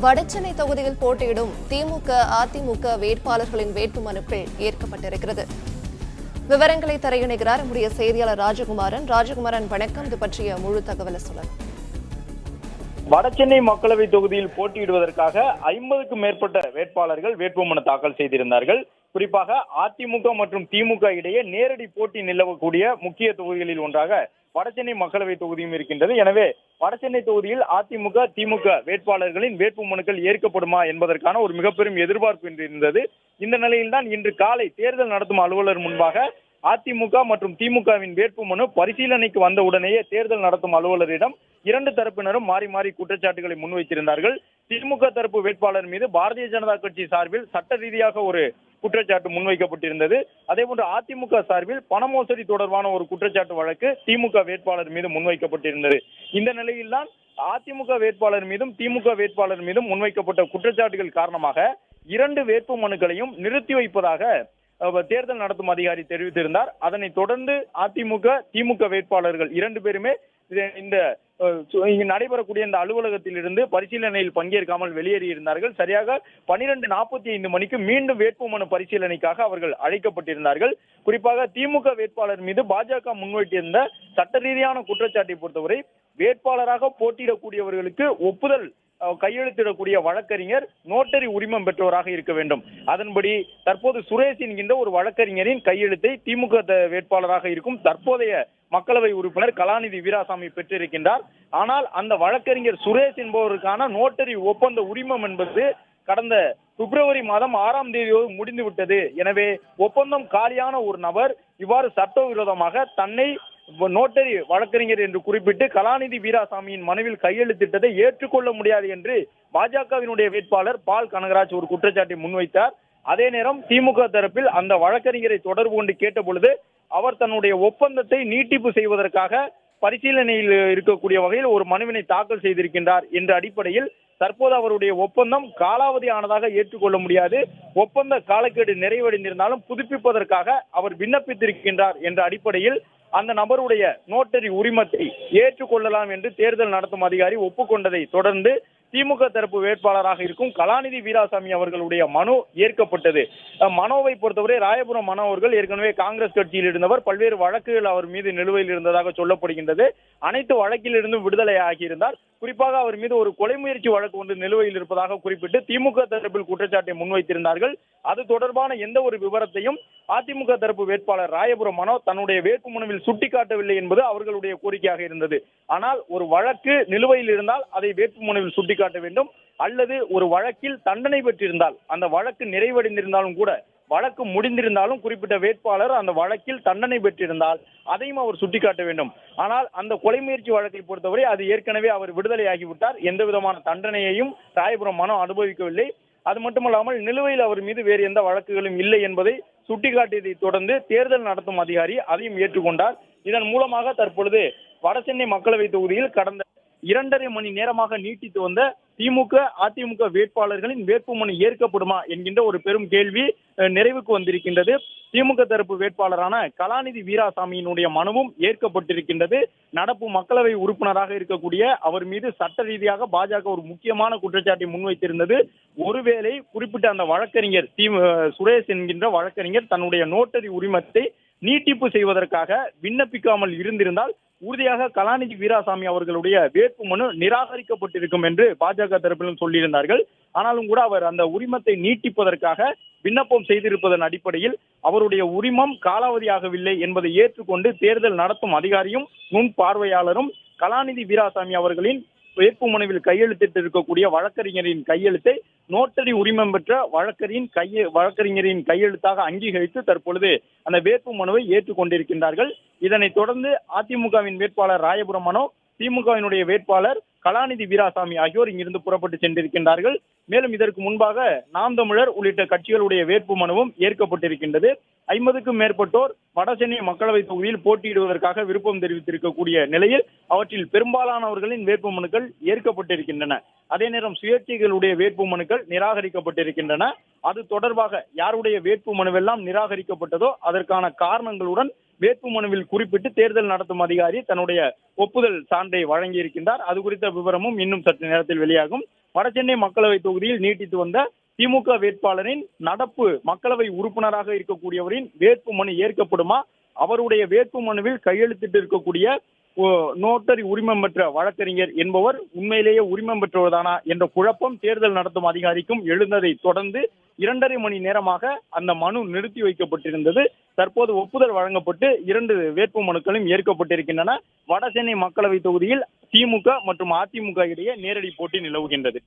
வடசென்னை தொகுதியில் போட்டியிடும் திமுக, அதிமுக வேட்பாளர்களின் வேட்புமனுக்கள் ஏற்கப்பட்டிருக்கிறது. விவரங்களை தர இணைகிறார் நம்முடைய செய்தியாளர் ராஜகுமாரன். வணக்கம். இது பற்றிய முழு தகவலை சொல்லலாம். வடசென்னை மக்களவை தொகுதியில் போட்டியிடுவதற்காக 50க்கும் மேற்பட்ட வேட்பாளர்கள் வேட்புமனு தாக்கல் செய்திருந்தார்கள். குறிப்பாக அதிமுக மற்றும் திமுக இடையே நேரடி போட்டி நிலவக்கூடிய முக்கிய தொகுதிகளில் ஒன்றாக வடசென்னை மக்களவை தொகுதியும் இருக்கின்றது. எனவே வடசென்னை தொகுதியில் அதிமுக, திமுக வேட்பாளர்களின் வேட்புமனுக்கள் ஏற்கப்படுமா என்பதற்கான ஒரு மிகப்பெரும் எதிர்பார்ப்பு இருந்தது. இந்த நிலையில்தான் இன்று காலை தேர்தல் நடத்தும் அலுவலர் முன்பாக அதிமுக மற்றும் திமுகவின் வேட்புமனு பரிசீலனைக்கு வந்தவுடனேயே தேர்தல் நடத்தும் அலுவலரிடம் இரண்டு தரப்பினரும் மாறி மாறி குற்றச்சாட்டுகளை முன்வைத்திருந்தார்கள். திமுக தரப்பு வேட்பாளர் மீது பாரதிய ஜனதா கட்சி சார்பில் சட்ட ரீதியாக ஒரு குற்றச்சாட்டு முன்வைக்கப்பட்டிருந்தது. அதேபோன்று அதிமுக சார்பில் பண மோசடி தொடர்பான ஒரு குற்றச்சாட்டு வழக்கு திமுக வேட்பாளர் மீது முன்வைக்கப்பட்டிருந்தது. இந்த நிலையில்தான் அதிமுக வேட்பாளர் மீதும் திமுக வேட்பாளர் மீதும் முன்வைக்கப்பட்ட குற்றச்சாட்டுகள் காரணமாக இரண்டு வேட்பு மனுக்களையும் நிறுத்தி வைப்பதாக தேர்தல் நடத்தும் அதிகாரி தெரிவித்திருந்தார். அதனைத் தொடர்ந்து அதிமுக, திமுக வேட்பாளர்கள் இரண்டு பேருமே இந்த நடைபெறக்கூடிய இந்த அலுவலகத்தில் இருந்து பரிசீலனையில் பங்கேற்காமல் வெளியேறியிருந்தார்கள். சரியாக 12:45 மணிக்கு மீண்டும் வேட்புமனு பரிசீலனைக்காக அவர்கள் அழைக்கப்பட்டிருந்தார்கள். குறிப்பாக திமுக வேட்பாளர் மீது பாஜக முன்வைத்திருந்த சட்ட ரீதியான குற்றச்சாட்டை பொறுத்தவரை வேட்பாளராக போட்டியிடக்கூடியவர்களுக்கு ஒப்புதல் கையெழுத்திடக்கூடிய வழக்கறிஞர் நோட்டரி உரிமம் பெற்றவராக இருக்க வேண்டும். அதன்படி தற்போது சுரேஷ் என்கின்ற ஒரு வழக்கறிஞரின் கையெழுத்தை திமுக வேட்பாளராக இருக்கும் தற்போதைய மக்களவை உறுப்பினர் கலாநிதி வீராசாமி பெற்றிருக்கின்றார். ஆனால் அந்த வழக்கறிஞர் சுரேஷ் என்பவருக்கான நோட்டரி ஒப்பந்த உரிமம் என்பது கடந்த பிப்ரவரி மாதம் 6ஆம் தேதியோடு முடிந்துவிட்டது. எனவே ஒப்பந்தம் காலியான ஒரு நபர் இவ்வாறு சட்டவிரோதமாக தன்னை நோட்டரி வழக்கறிஞர் என்று குறிப்பிட்டு கலாநிதி வீராசாமியின் மனுவில் கையெழுத்திட்டதை ஏற்றுக்கொள்ள முடியாது என்று பாஜகவினுடைய வேட்பாளர் பால் கனகராஜ் ஒரு குற்றச்சாட்டை முன்வைத்தார். அதே நேரம் திமுக தரப்பில் அந்த வழக்கறிஞரை தொடர்பு கொண்டு கேட்ட பொழுது அவர் தன்னுடைய ஒப்பந்தத்தை நீட்டிப்பு செய்வதற்காக பரிசீலனையில் இருக்கக்கூடிய வகையில் ஒரு மனுவினை தாக்கல் செய்திருக்கின்றார் என்ற அடிப்படையில் தற்போது அவருடைய ஒப்பந்தம் காலாவதி ஆனதாக ஏற்றுக்கொள்ள முடியாது, ஒப்பந்த காலக்கெடு நிறைவடைந்திருந்தாலும் புதுப்பிப்பதற்காக அவர் விண்ணப்பித்திருக்கின்றார் என்ற அடிப்படையில் அந்த நபருடைய நோட்டரி உரிமத்தை ஏற்றுக்கொள்ளலாம் என்று தேர்தல் நடத்தும் அதிகாரி ஒப்புக்கொண்டதை தொடர்ந்து திமுக தரப்பு வேட்பாளராக இருக்கும் கலாநிதி வீராசாமி அவர்களுடைய மனு ஏற்கப்பட்டது. மனோவை பொறுத்தவரை ராயபுரம் மனோ அவர்கள் ஏற்கனவே காங்கிரஸ் கட்சியில் இருந்தவர். பல்வேறு வழக்குகள் அவர் மீது நிலுவையில் இருந்ததாக சொல்லப்படுகின்றது. அனைத்து வழக்கில் இருந்தும் விடுதலை ஆகியிருந்தார். குறிப்பாக அவர் மீது ஒரு கொலை முயற்சி வழக்கு ஒன்று நிலுவையில் இருப்பதாக குறிப்பிட்டு திமுக தரப்பில் குற்றச்சாட்டை முன்வைத்திருந்தார்கள். அது தொடர்பான எந்த ஒரு விவரத்தையும் அதிமுக தரப்பு வேட்பாளர் ராயபுரம் மனோ தன்னுடைய வேட்புமனுவில் சுட்டிக்காட்டவில்லை என்பது அவர்களுடைய கோரிக்கையாக இருந்தது. ஆனால் ஒரு வழக்கு நிலுவையில் இருந்தால் அதை வேட்புமனுவில் சுட்டிக்காட்ட வேண்டும், அல்லது ஒரு வழக்கில் தண்டனை பெற்றிருந்தால் அந்த வழக்கு நிறைவடைந்திருந்தாலும் கூட வழக்கு முடிந்திருந்தாலும் குறிப்பிட்ட வேட்பாளர் அந்த வழக்கில் தண்டனை பெற்றிருந்தால் அதையும் அவர் சுட்டிக்காட்ட வேண்டும். ஆனால் அந்த கொலை முயற்சி வழக்கை பொறுத்தவரை அது ஏற்கனவே அவர் விடுதலை ஆகிவிட்டார். எந்த விதமான தண்டனையையும் ராயபுரம் மனோ அனுபவிக்கவில்லை. அது மட்டுமல்லாமல் நிலுவையில் அவர் மீது வேறு எந்த வழக்குகளும் இல்லை என்பதை சுட்டிக்காட்டியதை தொடர்ந்து தேர்தல் நடத்தும் அதிகாரி அதையும் ஏற்றுக்கொண்டார். இதன் மூலமாக தற்பொழுது வடசென்னை மக்களவை தொகுதியில் கடந்த 2.5 மணி நேரமாக நீட்டித்து வந்த திமுக, அதிமுக வேட்பாளர்களின் வேட்புமனு ஏற்கப்படுமா என்கின்ற ஒரு பெரும் கேள்வி நிறைவுக்கு வந்திருக்கின்றது. திமுக தரப்பு வேட்பாளரான கலாநிதி வீராசாமியினுடைய மனுவும் ஏற்கப்பட்டிருக்கின்றது. நடப்பு மக்களவை உறுப்பினராக இருக்கக்கூடிய அவர் மீது சட்ட ரீதியாக பாஜக ஒரு முக்கியமான குற்றச்சாட்டை முன்வைத்திருந்தது. ஒருவேளை குறிப்பிட்ட அந்த வழக்கறிஞர் சுரேஷ் என்கின்ற வழக்கறிஞர் தன்னுடைய நோட்டரி உரிமத்தை நீட்டிப்பு செய்வதற்காக விண்ணப்பிக்காமல் இருந்திருந்தால் உறுதியாக கலாநிதி வீராசாமி அவர்களுடைய வேட்புமனு நிராகரிக்கப்பட்டிருக்கும் என்று பாஜக தரப்பிலும் சொல்லியிருந்தார்கள். ஆனாலும் கூட அவர் அந்த உரிமத்தை நீட்டிப்பதற்காக விண்ணப்பம் செய்திருப்பதன் அடிப்படையில் அவருடைய உரிமம் காலாவதியாகவில்லை என்பதை ஏற்றுக்கொண்டு தேர்தல் நடத்தும் அதிகாரியும் முன் பார்வையாளரும் கலாநிதி வீராசாமி அவர்களின் வேட்புமனுவில் கையெழுத்திட்டு இருக்கக்கூடிய வழக்கறிஞரின் கையெழுத்தை நோட்டரி உரிமம் பெற்ற வழக்கறிஞரின் கையெழுத்தாக அங்கீகரித்து தற்பொழுது அந்த வேட்பு மனுவை ஏற்றுக்கொண்டிருக்கின்றார்கள். இதனைத் தொடர்ந்து அதிமுகவின் வேட்பாளர் ராயபுரம் மனோ, திமுகவினுடைய வேட்பாளர் கலாநிதி வீராசாமி ஆகியோர் இங்கிருந்து புறப்பட்டு சென்றிருக்கின்றார்கள். மேலும் இதற்கு முன்பாக நாம் தமிழர் உள்ளிட்ட கட்சிகளுடைய வேட்பு மனுவும் ஏற்கப்பட்டிருக்கின்றது. 50க்கும் மேற்பட்டோர் வடசென்னை மக்களவை தொகுதியில் போட்டியிடுவதற்காக விருப்பம் தெரிவித்திருக்கக்கூடிய நிலையில் அவற்றில் பெரும்பாலானவர்களின் வேட்பு மனுக்கள் ஏற்கப்பட்டிருக்கின்றன. அதே நேரம் சுயேட்சைகளுடைய வேட்பு மனுக்கள் நிராகரிக்கப்பட்டிருக்கின்றன. அது தொடர்பாக யாருடைய வேட்பு மனுவெல்லாம் நிராகரிக்கப்பட்டதோ அதற்கான காரணங்களுடன் வேட்பு மனுவில் குறிப்பிட்டு தேர்தல் நடத்தும் அதிகாரி தன்னுடைய ஒப்புதல் சான்றை வழங்கியிருக்கின்றார். அது குறித்த விவரமும் இன்னும் சற்று நேரத்தில் வெளியாகும். வடசென்னை மக்களவை தொகுதியில் நீட்டித்து வந்த திமுக வேட்பாளரின் நடப்பு மக்களவை உறுப்பினராக இருக்கக்கூடியவரின் வேட்பு மனு ஏற்கப்படுமா, அவருடைய வேட்பு மனுவில் கையெழுத்திட்டு இருக்கக்கூடிய நோட்டரி உரிமம் பெற்ற வழக்கறிஞர் என்பவர் உண்மையிலேயே உரிமம் பெற்றவர்தானா என்ற குழப்பம் தேர்தல் நடத்தும் அதிகாரிக்கும் எழுந்ததை தொடர்ந்து 2.5 மணி நேரமாக அந்த மனு நிறுத்தி வைக்கப்பட்டிருந்தது. தற்போது ஒப்புதல் வழங்கப்பட்டு 2 வேட்பு மனுக்களும் ஏற்கப்பட்டிருக்கின்றன. வடசென்னை மக்களவை தொகுதியில் திமுக மற்றும் அதிமுக இடையே நேரடி போட்டி நிலவுகின்றது.